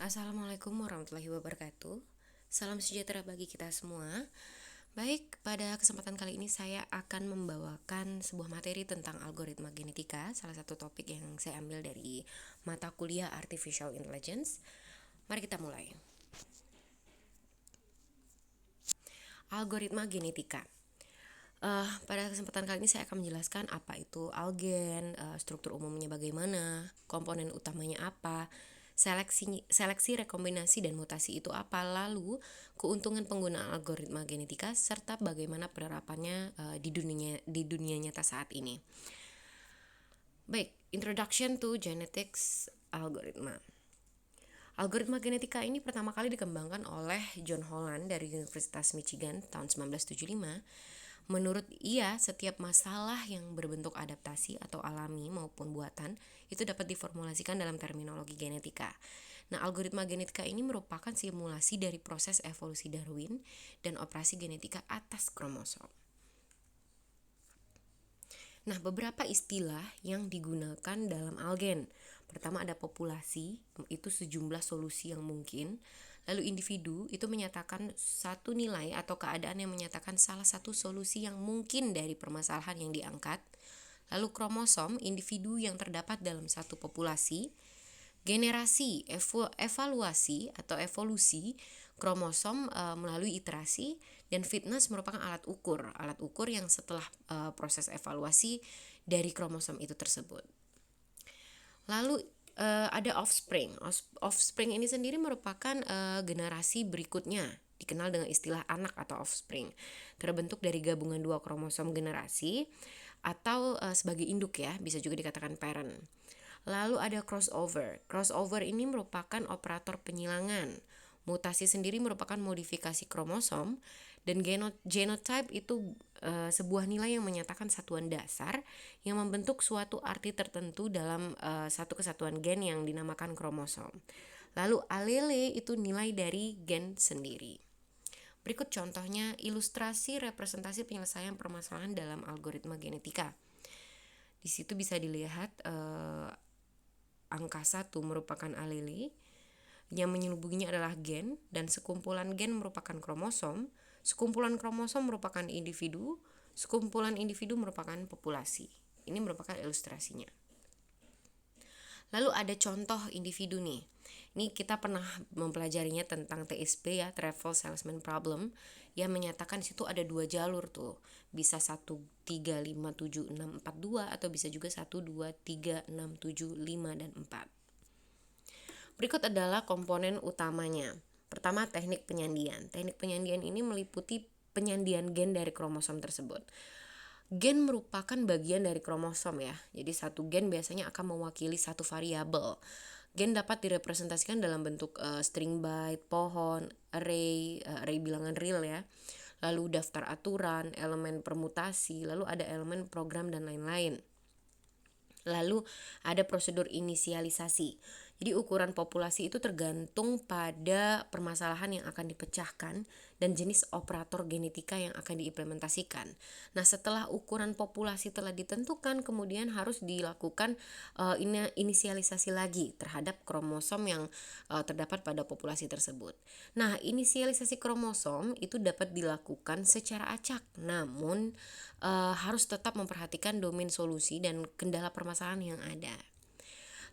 Assalamualaikum warahmatullahi wabarakatuh. Salam sejahtera bagi kita semua. Baik, pada kesempatan kali ini saya akan membawakan sebuah materi tentang algoritma genetika, salah satu topik yang saya ambil dari mata kuliah Artificial Intelligence. Mari kita mulai. Algoritma genetika. Pada kesempatan kali ini saya akan menjelaskan apa itu algen, struktur umumnya bagaimana, komponen utamanya apa, seleksi rekombinasi dan mutasi itu apa, lalu keuntungan penggunaan algoritma genetika serta bagaimana penerapannya di dunia nyata saat ini. Baik, introduction to genetics algoritma. Algoritma genetika ini pertama kali dikembangkan oleh John Holland dari Universitas Michigan tahun 1975. Menurut ia, setiap masalah yang berbentuk adaptasi atau alami maupun buatan itu dapat diformulasikan dalam terminologi genetika. Nah, algoritma genetika ini merupakan simulasi dari proses evolusi Darwin dan operasi genetika atas kromosom. Nah, beberapa istilah yang digunakan dalam algen. Pertama ada populasi, itu sejumlah solusi yang mungkin. Lalu individu itu menyatakan satu nilai atau keadaan yang menyatakan salah satu solusi yang mungkin dari permasalahan yang diangkat. Lalu kromosom, individu yang terdapat dalam satu populasi. Generasi, evaluasi atau evolusi kromosom melalui iterasi. Dan fitness merupakan alat ukur yang setelah proses evaluasi dari kromosom itu tersebut. Lalu ada offspring. Offspring ini sendiri merupakan generasi berikutnya, dikenal dengan istilah anak atau offspring. Terbentuk dari gabungan dua kromosom generasi atau sebagai induk ya, bisa juga dikatakan parent. Lalu ada crossover. Crossover ini merupakan operator penyilangan. Mutasi sendiri merupakan modifikasi kromosom dan genotype itu sebuah nilai yang menyatakan satuan dasar yang membentuk suatu arti tertentu dalam satu kesatuan gen yang dinamakan kromosom. Lalu allele itu nilai dari gen sendiri. Berikut contohnya ilustrasi representasi penyelesaian permasalahan dalam algoritma genetika. Di situ bisa dilihat angka 1 merupakan allele, yang menyelubunginya adalah gen, dan sekumpulan gen merupakan kromosom, sekumpulan kromosom merupakan individu, sekumpulan individu merupakan populasi. Ini merupakan ilustrasinya. Lalu ada contoh individu nih. Ini kita pernah mempelajarinya tentang TSP ya, Travel Salesman Problem, yang menyatakan situ ada dua jalur tuh. Bisa 1, 3, 5, 7, 6, 4, 2 atau bisa juga 1, 2, 3, 6, 7, 5, dan 4. Berikut adalah komponen utamanya. Pertama, teknik penyandian. Teknik penyandian ini meliputi penyandian gen dari kromosom tersebut. Gen merupakan bagian dari kromosom ya. Jadi satu gen biasanya akan mewakili satu variabel. Gen dapat direpresentasikan dalam bentuk string byte, pohon, array bilangan real ya. Lalu daftar aturan, elemen permutasi, lalu ada elemen program dan lain-lain. Lalu ada prosedur inisialisasi. Jadi ukuran populasi itu tergantung pada permasalahan yang akan dipecahkan dan jenis operator genetika yang akan diimplementasikan. Nah, setelah ukuran populasi telah ditentukan, kemudian harus dilakukan inisialisasi lagi terhadap kromosom yang terdapat pada populasi tersebut. Nah, inisialisasi kromosom itu dapat dilakukan secara acak, namun harus tetap memperhatikan domain solusi dan kendala permasalahan yang ada.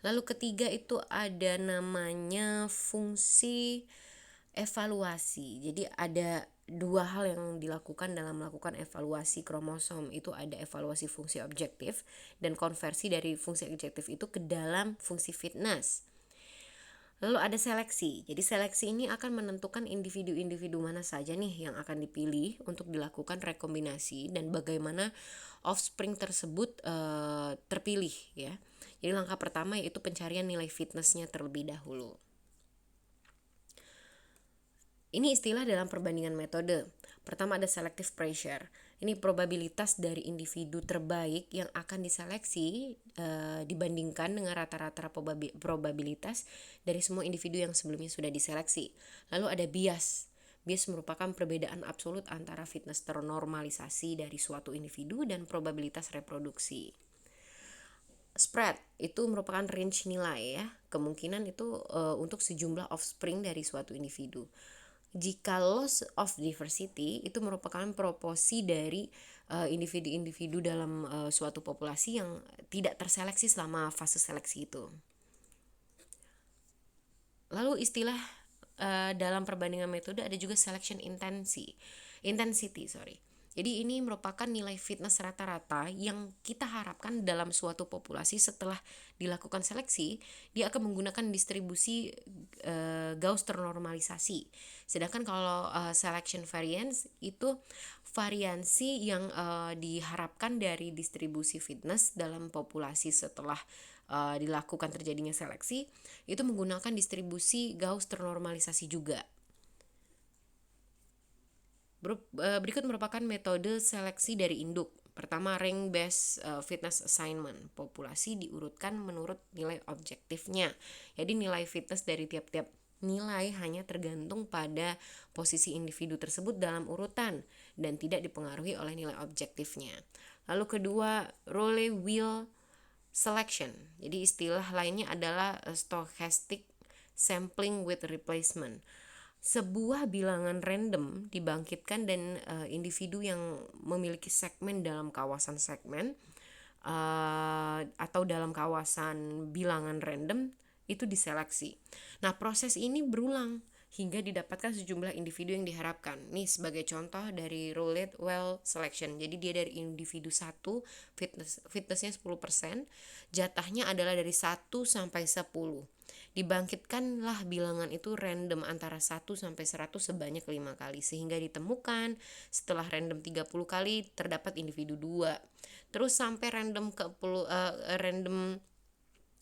Lalu ketiga itu ada namanya fungsi evaluasi. Jadi ada dua hal yang dilakukan dalam melakukan evaluasi kromosom. Itu ada evaluasi fungsi objektif dan konversi dari fungsi objektif itu ke dalam fungsi fitness. Lalu ada seleksi. Jadi seleksi ini akan menentukan individu-individu mana saja nih yang akan dipilih untuk dilakukan rekombinasi dan bagaimana offspring tersebut terpilih ya. Jadi langkah pertama yaitu pencarian nilai fitnessnya terlebih dahulu. Ini istilah dalam perbandingan metode. Pertama ada selective pressure. Ini probabilitas dari individu terbaik yang akan diseleksi dibandingkan dengan rata-rata probabilitas dari semua individu yang sebelumnya sudah diseleksi. Lalu ada bias. Bias merupakan perbedaan absolut antara fitness ternormalisasi dari suatu individu dan probabilitas reproduksi. Spread itu merupakan range nilai ya, kemungkinan itu untuk sejumlah offspring dari suatu individu. Jika loss of diversity itu merupakan proporsi dari individu-individu dalam suatu populasi yang tidak terseleksi selama fase seleksi itu. Lalu istilah dalam perbandingan metode ada juga selection intensity. Jadi ini merupakan nilai fitness rata-rata yang kita harapkan dalam suatu populasi setelah dilakukan seleksi. Dia akan menggunakan distribusi Gauss ternormalisasi. Sedangkan kalau selection variance itu variansi yang diharapkan dari distribusi fitness dalam populasi setelah dilakukan terjadinya seleksi itu menggunakan distribusi Gauss ternormalisasi juga. Berikut merupakan metode seleksi dari induk. Pertama, rank based fitness assignment. Populasi diurutkan menurut nilai objektifnya. Jadi nilai fitness dari tiap-tiap nilai hanya tergantung pada posisi individu tersebut dalam urutan dan tidak dipengaruhi oleh nilai objektifnya. Lalu kedua, role wheel selection. Jadi istilah lainnya adalah stochastic sampling with replacement. Sebuah bilangan random dibangkitkan dan individu yang memiliki segmen dalam kawasan segmen atau dalam kawasan bilangan random itu diseleksi. Nah, proses ini berulang hingga didapatkan sejumlah individu yang diharapkan. Nih sebagai contoh dari roulette well selection. Jadi dia dari individu 1 fitnessnya 10%, jatahnya adalah dari 1 sampai 10. Dibangkitkanlah bilangan itu random antara 1 sampai 100 sebanyak 5 kali sehingga ditemukan setelah random 30 kali terdapat individu 2. Terus sampai random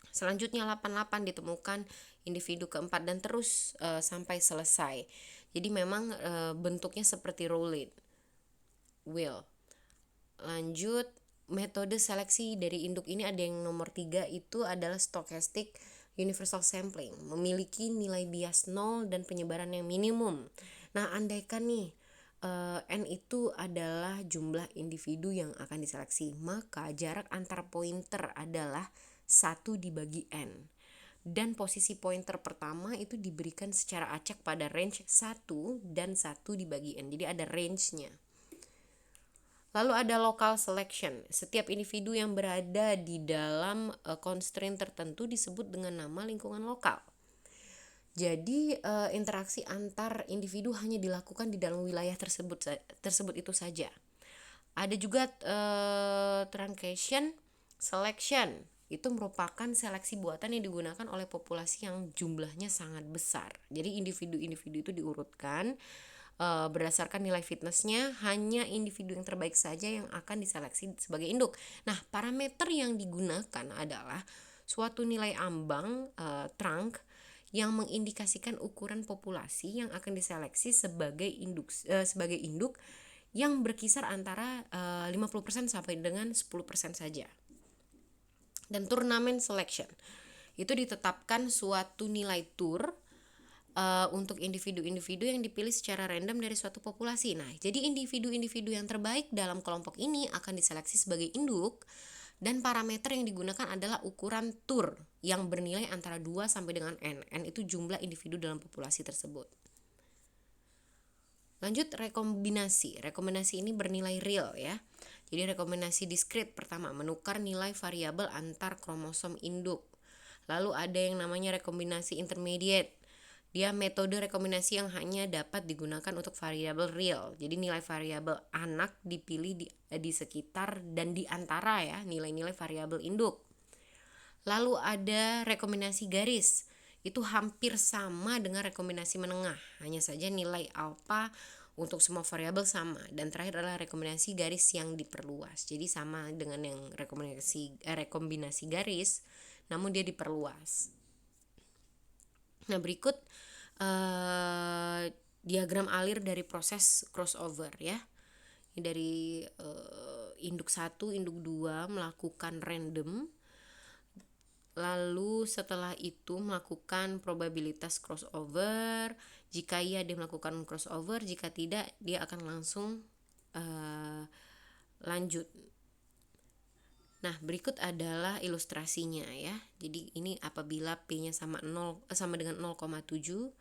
selanjutnya 88 ditemukan individu keempat dan terus sampai selesai. Jadi memang bentuknya seperti roulette wheel. Lanjut, metode seleksi dari induk ini ada yang nomor 3 itu adalah stochastic universal sampling, memiliki nilai bias 0 dan penyebaran yang minimum. Nah, andaikan nih N itu adalah jumlah individu yang akan diseleksi, maka jarak antar pointer adalah 1 dibagi N. Dan posisi pointer pertama itu diberikan secara acak pada range 1 dan 1 dibagi N. Jadi ada range-nya. Lalu ada local selection. Setiap individu yang berada di dalam constraint tertentu disebut dengan nama lingkungan lokal. Jadi interaksi antar individu hanya dilakukan di dalam wilayah tersebut itu saja. Ada juga truncation selection. Itu merupakan seleksi buatan yang digunakan oleh populasi yang jumlahnya sangat besar. Jadi individu-individu itu diurutkan berdasarkan nilai fitnessnya, hanya individu yang terbaik saja yang akan diseleksi sebagai induk. Nah, parameter yang digunakan adalah suatu nilai ambang trunk yang mengindikasikan ukuran populasi yang akan diseleksi sebagai induk yang berkisar antara 50% sampai dengan 10% saja. Dan turnamen selection itu ditetapkan suatu nilai tur untuk individu-individu yang dipilih secara random dari suatu populasi. Nah, jadi individu-individu yang terbaik dalam kelompok ini akan diseleksi sebagai induk dan parameter yang digunakan adalah ukuran tur yang bernilai antara 2 sampai dengan N. N itu jumlah individu dalam populasi tersebut. Lanjut rekombinasi. Rekombinasi ini bernilai real ya. Jadi rekombinasi diskrit pertama menukar nilai variabel antar kromosom induk. Lalu ada yang namanya rekombinasi intermediate. Dia metode rekombinasi yang hanya dapat digunakan untuk variabel real. Jadi nilai variabel anak dipilih di sekitar dan di antara ya nilai-nilai variabel induk. Lalu ada rekombinasi garis. Itu hampir sama dengan rekombinasi menengah. Hanya saja nilai alfa untuk semua variabel sama. Dan terakhir adalah rekombinasi garis yang diperluas. Jadi sama dengan yang rekombinasi garis, namun dia diperluas. Nah, berikut diagram alir dari proses crossover ya. Dari induk 1, induk 2 melakukan random. Lalu setelah itu melakukan probabilitas crossover. Jika iya dia melakukan crossover, jika tidak dia akan langsung lanjut. Nah, berikut adalah ilustrasinya ya. Jadi ini apabila P-nya sama dengan 0,7,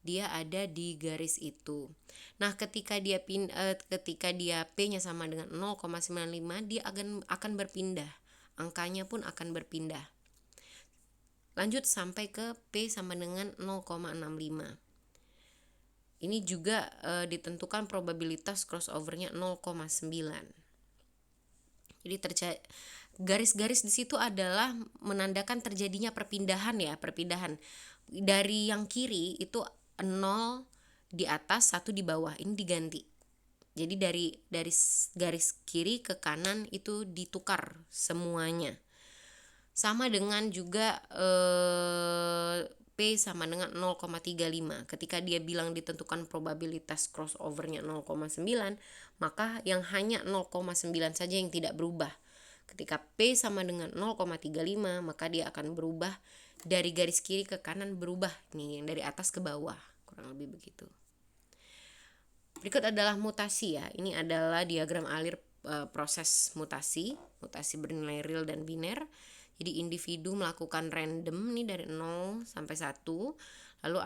dia ada di garis itu. Nah, ketika dia P-nya sama dengan 0,95, dia akan berpindah. Angkanya pun akan berpindah. Lanjut sampai ke P sama dengan 0,65. Ini juga ditentukan probabilitas crossovernya 0,9. Jadi garis-garis di situ adalah menandakan terjadinya perpindahan dari yang kiri itu 0 di atas, 1 di bawah, ini diganti. Jadi dari garis kiri ke kanan itu ditukar semuanya. Sama dengan juga P sama dengan 0,35. Ketika dia bilang ditentukan probabilitas crossovernya 0,9, maka yang hanya 0,9 saja yang tidak berubah. Ketika P sama dengan 0,35, maka dia akan berubah dari garis kiri ke kanan, berubah nih, dari atas ke bawah, kurang lebih begitu. Berikut adalah mutasi ya. Ini adalah diagram alir proses mutasi bernilai real dan biner. Jadi individu melakukan random nih dari 0 sampai 1. Lalu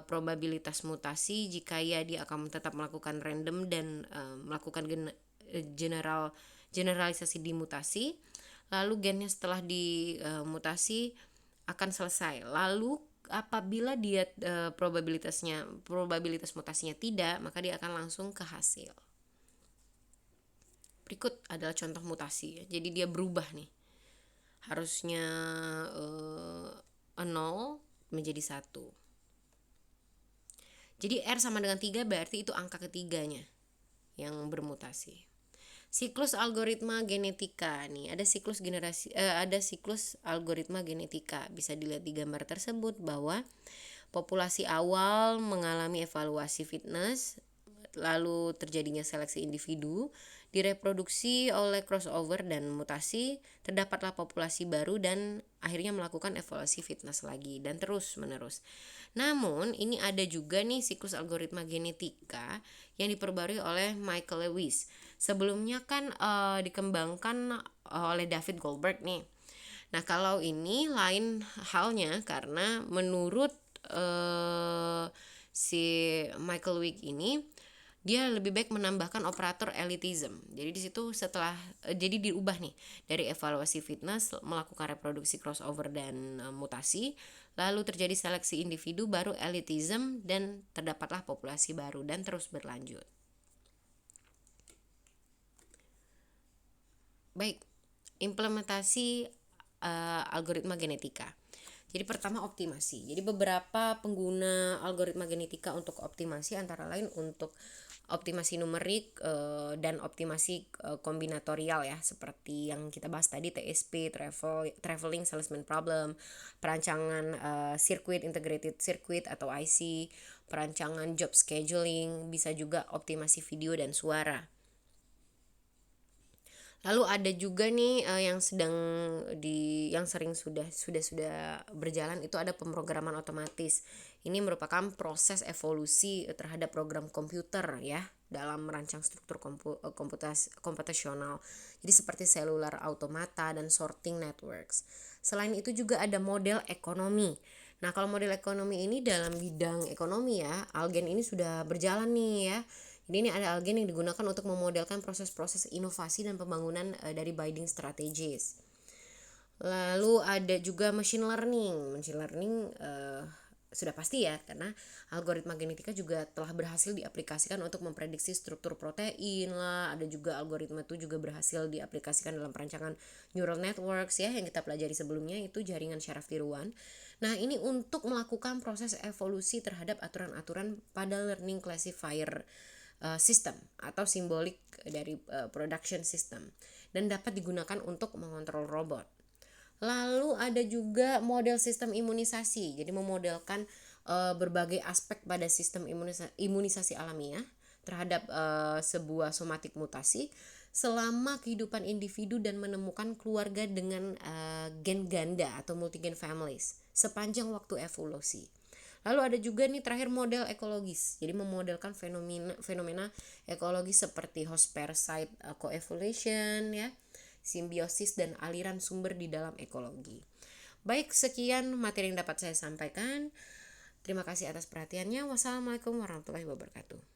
probabilitas mutasi jika dia akan tetap melakukan random dan melakukan generalisasi di mutasi. Lalu gennya setelah dimutasi akan selesai. Lalu apabila dia probabilitas mutasinya tidak, maka dia akan langsung ke hasil. Berikut adalah contoh mutasi ya. Jadi dia berubah nih. Harusnya 0 menjadi 1. Jadi R sama dengan 3 berarti itu angka ketiganya yang bermutasi. Siklus algoritma genetika nih, ada siklus algoritma genetika. Bisa dilihat di gambar tersebut bahwa populasi awal mengalami evaluasi fitness, lalu terjadinya seleksi individu, direproduksi oleh crossover dan mutasi, terdapatlah populasi baru dan akhirnya melakukan evaluasi fitness lagi dan terus menerus. Namun ini ada juga nih siklus algoritma genetika yang diperbarui oleh Michael Lewis. Sebelumnya kan dikembangkan oleh David Goldberg nih. Nah, kalau ini lain halnya karena menurut si Michael Lewis ini dia lebih baik menambahkan operator elitism. Jadi di situ jadi diubah nih dari evaluasi fitness melakukan reproduksi crossover dan mutasi, lalu terjadi seleksi individu baru elitism dan terdapatlah populasi baru dan terus berlanjut. Baik, implementasi algoritma genetika. Jadi pertama optimasi. Jadi beberapa pengguna algoritma genetika untuk optimasi antara lain untuk optimasi numerik dan optimasi kombinatorial ya, seperti yang kita bahas tadi, TSP, traveling salesman problem, perancangan integrated circuit atau IC, perancangan job scheduling, bisa juga optimasi video dan suara. Lalu ada juga nih yang sering sudah berjalan, itu ada pemrograman otomatis. Ini merupakan proses evolusi terhadap program komputer ya dalam merancang struktur komputasional. Jadi seperti selular automata dan sorting networks. Selain itu juga ada model ekonomi. Nah, kalau model ekonomi ini dalam bidang ekonomi ya, Algen ini sudah berjalan nih ya. Jadi ini ada algen yang digunakan untuk memodelkan proses-proses inovasi dan pembangunan dari buying strategies. Lalu ada juga machine learning. Sudah pasti ya, karena algoritma genetika juga telah berhasil diaplikasikan untuk memprediksi struktur protein lah. Ada juga algoritma itu juga berhasil diaplikasikan dalam perancangan neural networks ya, yang kita pelajari sebelumnya itu jaringan syaraf tiruan. Nah, ini untuk melakukan proses evolusi terhadap aturan-aturan pada learning classifier system atau simbolik dari production system, dan dapat digunakan untuk mengontrol robot. Lalu ada juga model sistem imunisasi. Jadi memodelkan berbagai aspek pada sistem imunisasi alamiah terhadap sebuah somatik mutasi selama kehidupan individu dan menemukan keluarga dengan gen ganda atau multigen families sepanjang waktu evolusi. Lalu ada juga nih terakhir model ekologis. Jadi memodelkan fenomena ekologis seperti host parasite coevolution ya, simbiosis dan aliran sumber di dalam ekologi. Baik, sekian materi yang dapat saya sampaikan. Terima kasih atas perhatiannya. Wassalamualaikum warahmatullahi wabarakatuh.